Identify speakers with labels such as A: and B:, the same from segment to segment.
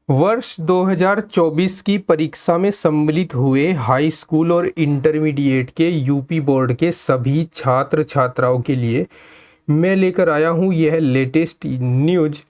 A: वर्ष 2024 की परीक्षा में सम्मिलित हुए हाई स्कूल और इंटरमीडिएट के यूपी बोर्ड के सभी छात्र छात्राओं के लिए मैं लेकर आया हूं यह लेटेस्ट न्यूज़।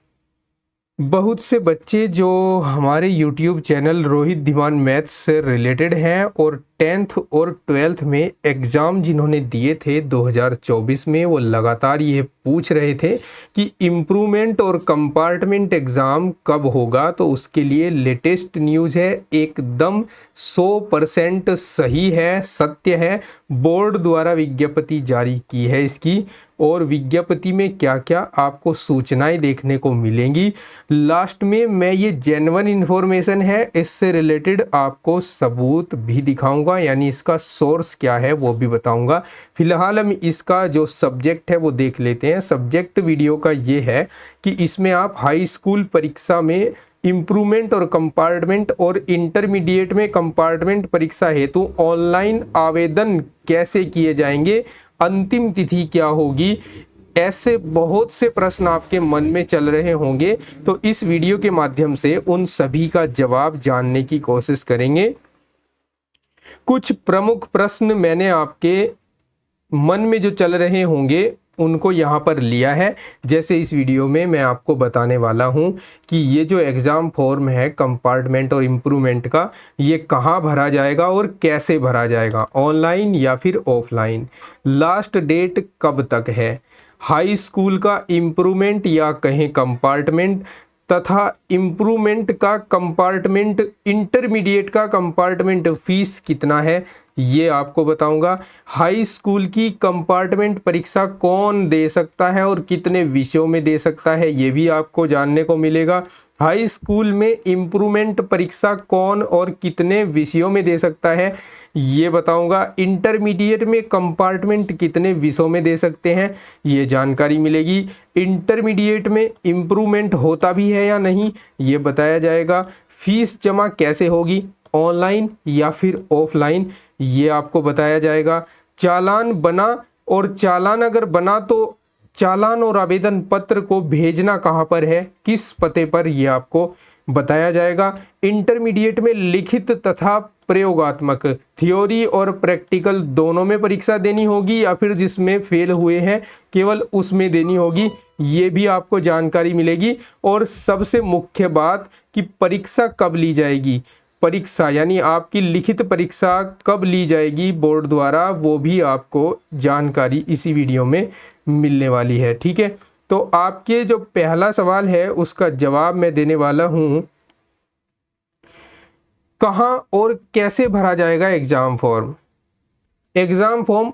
A: बहुत से बच्चे जो हमारे YouTube channel Rohit Dhiman maths से रिलेटेड हैं और 10th और 12th में एग्ज़ाम जिन्होंने दिए थे 2024 में, वो लगातार ये पूछ रहे थे कि इम्प्रूवमेंट और कंपार्टमेंट एग्ज़ाम कब होगा। तो उसके लिए लेटेस्ट न्यूज़ है, एकदम 100% सही है, सत्य है। बोर्ड द्वारा विज्ञप्ति जारी की है इसकी, और विज्ञप्ति में क्या क्या आपको सूचनाएं देखने को मिलेंगी। लास्ट में मैं ये जेन्युइन इन्फॉर्मेशन है, इससे रिलेटेड आपको सबूत भी दिखाऊंगा, यानी इसका सोर्स क्या है वो भी बताऊंगा। फिलहाल हम इसका जो सब्जेक्ट है वो देख लेते हैं। सब्जेक्ट वीडियो का ये है कि इसमें आप हाई स्कूल परीक्षा में इम्प्रूवमेंट और कंपार्टमेंट और इंटरमीडिएट में कंपार्टमेंट परीक्षा हेतु ऑनलाइन आवेदन कैसे किए जाएंगे, अंतिम तिथि क्या होगी, ऐसे बहुत से प्रश्न आपके मन में चल रहे होंगे। तो इस वीडियो के माध्यम से उन सभी का जवाब जानने की कोशिश करेंगे। कुछ प्रमुख प्रश्न मैंने आपके मन में जो चल रहे होंगे उनको यहाँ पर लिया है। जैसे इस वीडियो में मैं आपको बताने वाला हूँ कि ये जो एग्ज़ाम फॉर्म है कंपार्टमेंट और इम्प्रूवमेंट का, ये कहाँ भरा जाएगा और कैसे भरा जाएगा, ऑनलाइन या फिर ऑफलाइन, लास्ट डेट कब तक है, हाई स्कूल का इम्प्रूवमेंट या कहें कंपार्टमेंट तथा इम्प्रूवमेंट का कंपार्टमेंट, इंटरमीडिएट का कंपार्टमेंट फीस कितना है ये आपको बताऊंगा। हाई स्कूल की कंपार्टमेंट परीक्षा कौन दे सकता है और कितने विषयों में दे सकता है ये भी आपको जानने को मिलेगा। हाई स्कूल में इम्प्रूवमेंट परीक्षा कौन और कितने विषयों में दे सकता है ये बताऊंगा। इंटरमीडिएट में कंपार्टमेंट कितने विषयों में दे सकते हैं ये जानकारी मिलेगी। इंटरमीडिएट में इम्प्रूवमेंट होता भी है या नहीं ये बताया जाएगा। फीस जमा कैसे होगी, ऑनलाइन या फिर ऑफलाइन, ये आपको बताया जाएगा। चालान बना और चालान अगर बना तो चालान और आवेदन पत्र को भेजना कहाँ पर है, किस पते पर, ये आपको बताया जाएगा। इंटरमीडिएट में लिखित तथा प्रयोगात्मक, थ्योरी और प्रैक्टिकल दोनों में परीक्षा देनी होगी या फिर जिसमें फेल हुए हैं केवल उसमें देनी होगी, ये भी आपको जानकारी मिलेगी। और सबसे मुख्य बात कि परीक्षा कब ली जाएगी, परीक्षा यानी आपकी लिखित परीक्षा कब ली जाएगी बोर्ड द्वारा, वो भी आपको जानकारी इसी वीडियो में मिलने वाली है। ठीक है, तो आपके जो पहला सवाल है उसका जवाब मैं देने वाला हूं, कहां और कैसे भरा जाएगा exam form. Exam form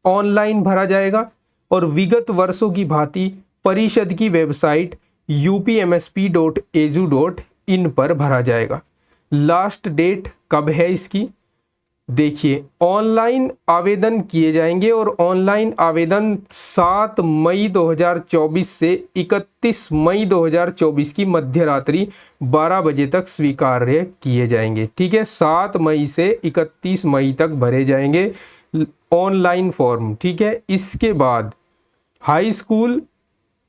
A: online भरा जाएगा और विगत वर्षों की भांति परिषद की वेबसाइट upmsp.edu.in पर भरा जाएगा। लास्ट डेट कब है इसकी, देखिए ऑनलाइन आवेदन किए जाएंगे और ऑनलाइन आवेदन 7 मई 2024 से 31 मई 2024 की मध्य रात्रि 12 बजे तक स्वीकार्य किए जाएंगे। ठीक है, 7 मई से 31 मई तक भरे जाएंगे ऑनलाइन फॉर्म। ठीक है, इसके बाद हाई स्कूल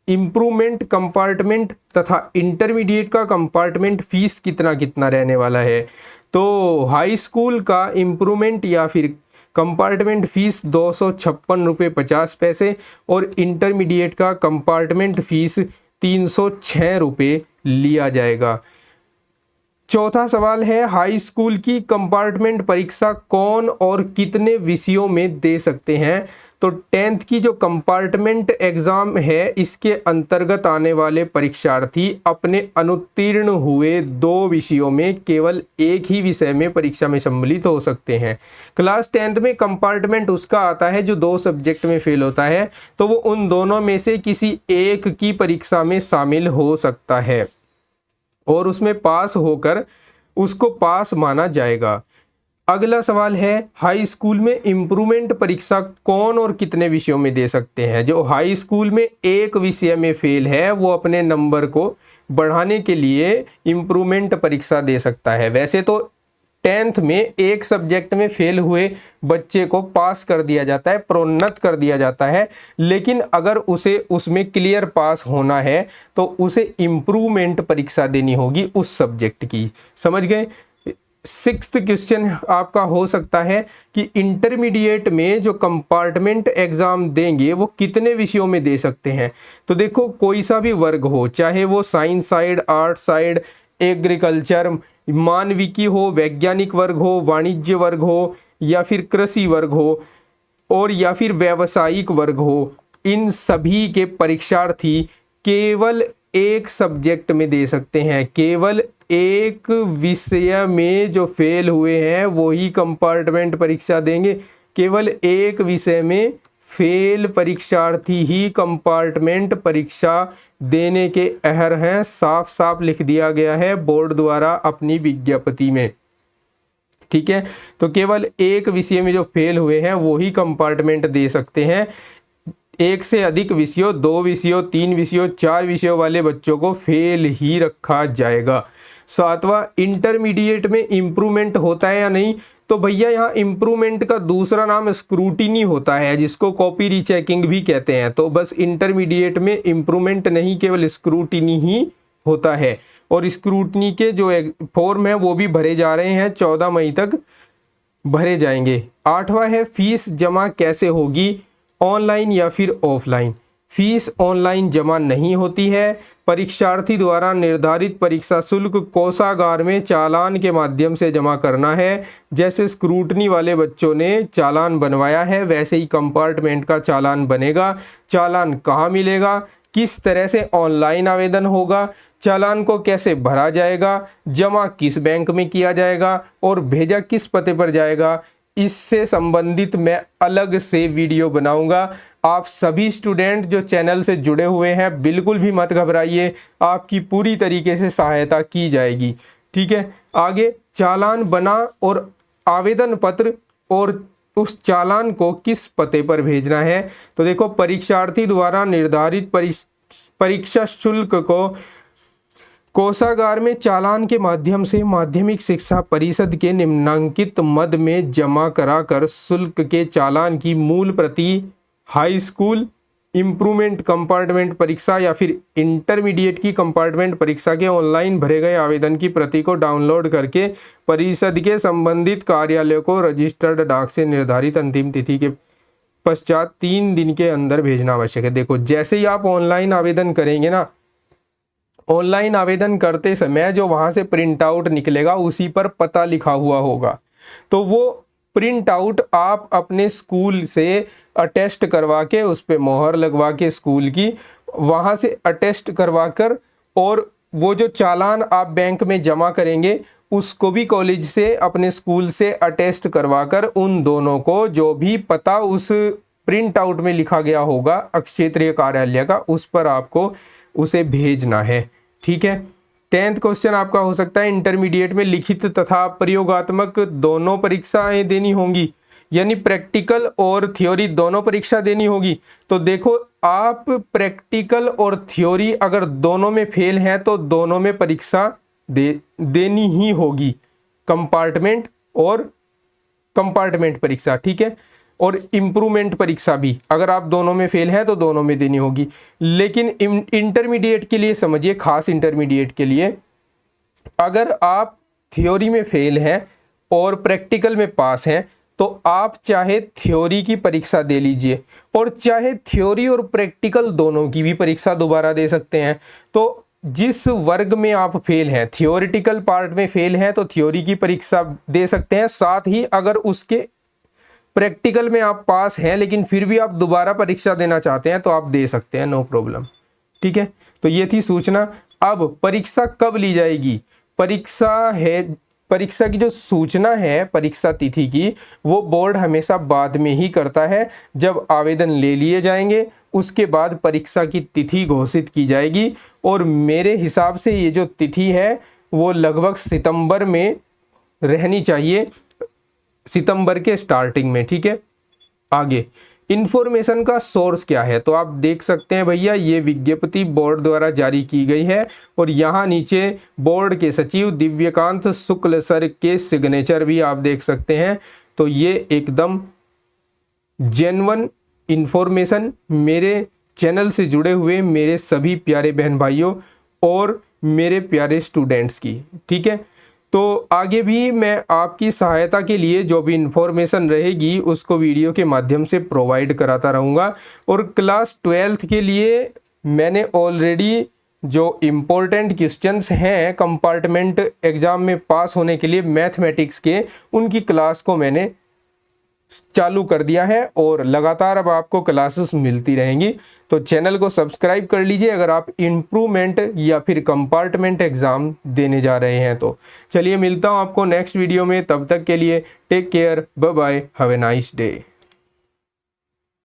A: इम्प्रूवमेंट कंपार्टमेंट तथा इंटरमीडिएट का कंपार्टमेंट फीस कितना कितना रहने वाला है। तो हाई स्कूल का इम्प्रूवमेंट या फिर कंपार्टमेंट फीस 256 रुपये 50 पैसे और इंटरमीडिएट का कंपार्टमेंट फीस 306 रुपये लिया जाएगा। चौथा सवाल है, हाई स्कूल की कंपार्टमेंट परीक्षा कौन और कितने विषयों में दे सकते हैं। तो 10th की जो कंपार्टमेंट एग्ज़ाम है इसके अंतर्गत आने वाले परीक्षार्थी अपने अनुत्तीर्ण हुए 2 विषयों में केवल एक ही विषय में परीक्षा में सम्मिलित हो सकते हैं। क्लास 10th में कंपार्टमेंट उसका आता है जो 2 सब्जेक्ट में फेल होता है, तो वो उन दोनों में से किसी एक की परीक्षा में शामिल हो सकता है और उसमें पास होकर उसको पास माना जाएगा। अगला सवाल है, हाई स्कूल में इम्प्रूवमेंट परीक्षा कौन और कितने विषयों में दे सकते हैं। जो हाई स्कूल में एक विषय में फेल है वो अपने नंबर को बढ़ाने के लिए इम्प्रूवमेंट परीक्षा दे सकता है। वैसे तो 10th में एक सब्जेक्ट में फेल हुए बच्चे को पास कर दिया जाता है, प्रोन्नत कर दिया जाता है। लेकिन अगर उसे उसमें क्लियर पास होना है तो उसे इम्प्रूवमेंट परीक्षा देनी होगी उस सब्जेक्ट की। समझ गए। 6th क्वेश्चन आपका हो सकता है कि इंटरमीडिएट में जो कंपार्टमेंट एग्जाम देंगे वो कितने विषयों में दे सकते हैं। तो देखो, कोई सा भी वर्ग हो, चाहे वो science side, art side, agriculture, मानविकी हो, वैज्ञानिक वर्ग हो, वाणिज्य वर्ग हो, या फिर कृषि वर्ग हो, और या फिर व्यावसायिक वर्ग हो, इन सभी के परीक्षार्थी केवल एक सब्जेक्ट में दे सकते हैं। केवल एक विषय में जो फेल हुए हैं वही कंपार्टमेंट परीक्षा देंगे। केवल एक विषय में फेल परीक्षार्थी ही कंपार्टमेंट परीक्षा देने के अहर हैं। साफ साफ लिख दिया गया है बोर्ड द्वारा अपनी विज्ञप्ति में। ठीक है, तो केवल एक विषय में जो फेल हुए हैं वो ही कंपार्टमेंट दे सकते हैं। एक से अधिक विषयों, 2 विषयों, 3 विषयों, 4 विषयों वाले बच्चों को फेल ही रखा जाएगा। 7वां, इंटरमीडिएट में इम्प्रूवमेंट होता है या नहीं। तो भैया यहाँ इम्प्रूवमेंट का दूसरा नाम स्क्रूटिनी होता है, जिसको कॉपी रीचेकिंग भी कहते हैं। तो बस इंटरमीडिएट में इम्प्रूवमेंट नहीं, केवल स्क्रूटिनी ही होता है। और स्क्रूटिनी के जो फॉर्म है वो भी भरे जा रहे हैं, 14 मई तक भरे जाएंगे। 8वां है, फीस जमा कैसे होगी, ऑनलाइन या फिर ऑफलाइन। फीस ऑनलाइन जमा नहीं होती है। परीक्षार्थी द्वारा निर्धारित परीक्षा शुल्क कोषागार में चालान के माध्यम से जमा करना है। जैसे स्क्रूटनी वाले बच्चों ने चालान बनवाया है वैसे ही कंपार्टमेंट का चालान बनेगा। चालान कहाँ मिलेगा, किस तरह से ऑनलाइन आवेदन होगा, चालान को कैसे भरा जाएगा, जमा किस बैंक में किया जाएगा और भेजा किस पते पर जाएगा, इससे संबंधित मैं अलग से वीडियो बनाऊंगा। आप सभी स्टूडेंट जो चैनल से जुड़े हुए हैं बिल्कुल भी मत घबराइए, आपकी पूरी तरीके से सहायता की जाएगी। ठीक है, आगे चालान बना और आवेदन पत्र और उस चालान को किस पते पर भेजना है। तो देखो, परीक्षार्थी द्वारा निर्धारित परीक्षा शुल्क को कोषागार में चालान के माध्यम से माध्यमिक शिक्षा परिषद के निम्नांकित मद में जमा कराकर शुल्क के चालान की मूल प्रति हाई स्कूल इम्प्रूवमेंट कंपार्टमेंट परीक्षा या फिर इंटरमीडिएट की कंपार्टमेंट परीक्षा के ऑनलाइन भरे गए आवेदन की प्रति को डाउनलोड करके परिषद के संबंधित कार्यालय को रजिस्टर्ड डाक से निर्धारित अंतिम तिथि के पश्चात 3 दिन के अंदर भेजना आवश्यक है। देखो, जैसे ही आप ऑनलाइन आवेदन करेंगे ना, ऑनलाइन आवेदन करते समय जो वहाँ से प्रिंट आउट निकलेगा उसी पर पता लिखा हुआ होगा। तो वो प्रिंट आउट आप अपने स्कूल से अटेस्ट करवा के उस पर मोहर लगवा के स्कूल की, वहाँ से अटेस्ट करवा कर, और वो जो चालान आप बैंक में जमा करेंगे उसको भी कॉलेज से अपने स्कूल से अटेस्ट करवा कर उन दोनों को जो भी पता उस प्रिंट आउट में लिखा गया होगा क्षेत्रीय कार्यालय का, उस पर आपको उसे भेजना है। ठीक है। 10th क्वेश्चन आपका हो सकता है, इंटरमीडिएट में लिखित तथा प्रयोगात्मक दोनों परीक्षाएं देनी होंगी, यानी प्रैक्टिकल और थ्योरी दोनों परीक्षा देनी होगी। तो देखो, आप प्रैक्टिकल और थ्योरी अगर दोनों में फेल हैं तो दोनों में परीक्षा देनी ही होगी, कंपार्टमेंट और कंपार्टमेंट परीक्षा। ठीक है, और इम्प्रूवमेंट परीक्षा भी अगर आप दोनों में फेल हैं तो दोनों में देनी होगी। लेकिन इंटरमीडिएट के लिए समझिए, खास इंटरमीडिएट के लिए, अगर आप थ्योरी में फेल हैं और प्रैक्टिकल में पास हैं तो आप चाहे थ्योरी की परीक्षा दे लीजिए और चाहे थ्योरी और प्रैक्टिकल दोनों की भी परीक्षा दोबारा दे सकते हैं। तो जिस वर्ग में आप फेल हैं, थियोरिटिकल पार्ट में फेल हैं तो थ्योरी की परीक्षा दे सकते हैं, साथ ही अगर उसके प्रैक्टिकल में आप पास हैं लेकिन फिर भी आप दोबारा परीक्षा देना चाहते हैं तो आप दे सकते हैं, नो प्रॉब्लम। ठीक है, तो ये थी सूचना। अब परीक्षा कब ली जाएगी, परीक्षा की जो सूचना है परीक्षा तिथि की, वो बोर्ड हमेशा बाद में ही करता है। जब आवेदन ले लिए जाएंगे उसके बाद परीक्षा की तिथि घोषित की जाएगी, और मेरे हिसाब से ये जो तिथि है वो लगभग सितंबर में रहनी चाहिए, सितंबर के स्टार्टिंग में। ठीक है, आगे इन्फॉर्मेशन का सोर्स क्या है, तो आप देख सकते हैं भैया ये विज्ञप्ति बोर्ड द्वारा जारी की गई है और यहाँ नीचे बोर्ड के सचिव दिव्यकांत शुक्ल सर के सिग्नेचर भी आप देख सकते हैं। तो ये एकदम जेन्युइन इन्फॉर्मेशन मेरे चैनल से जुड़े हुए मेरे सभी प्यारे बहन भाइयों और मेरे प्यारे स्टूडेंट्स की, ठीक है। तो आगे भी मैं आपकी सहायता के लिए जो भी इन्फॉर्मेशन रहेगी उसको वीडियो के माध्यम से प्रोवाइड कराता रहूँगा। और क्लास 12th के लिए मैंने ऑलरेडी जो इम्पोर्टेंट क्वेश्चंस हैं कंपार्टमेंट एग्ज़ाम में पास होने के लिए मैथमेटिक्स के, उनकी क्लास को मैंने चालू कर दिया है और लगातार अब आपको क्लासेस मिलती रहेंगी। तो चैनल को सब्सक्राइब कर लीजिए अगर आप इम्प्रूवमेंट या फिर कंपार्टमेंट एग्ज़ाम देने जा रहे हैं। तो चलिए मिलता हूँ आपको नेक्स्ट वीडियो में, तब तक के लिए take care, bye bye, have a nice day.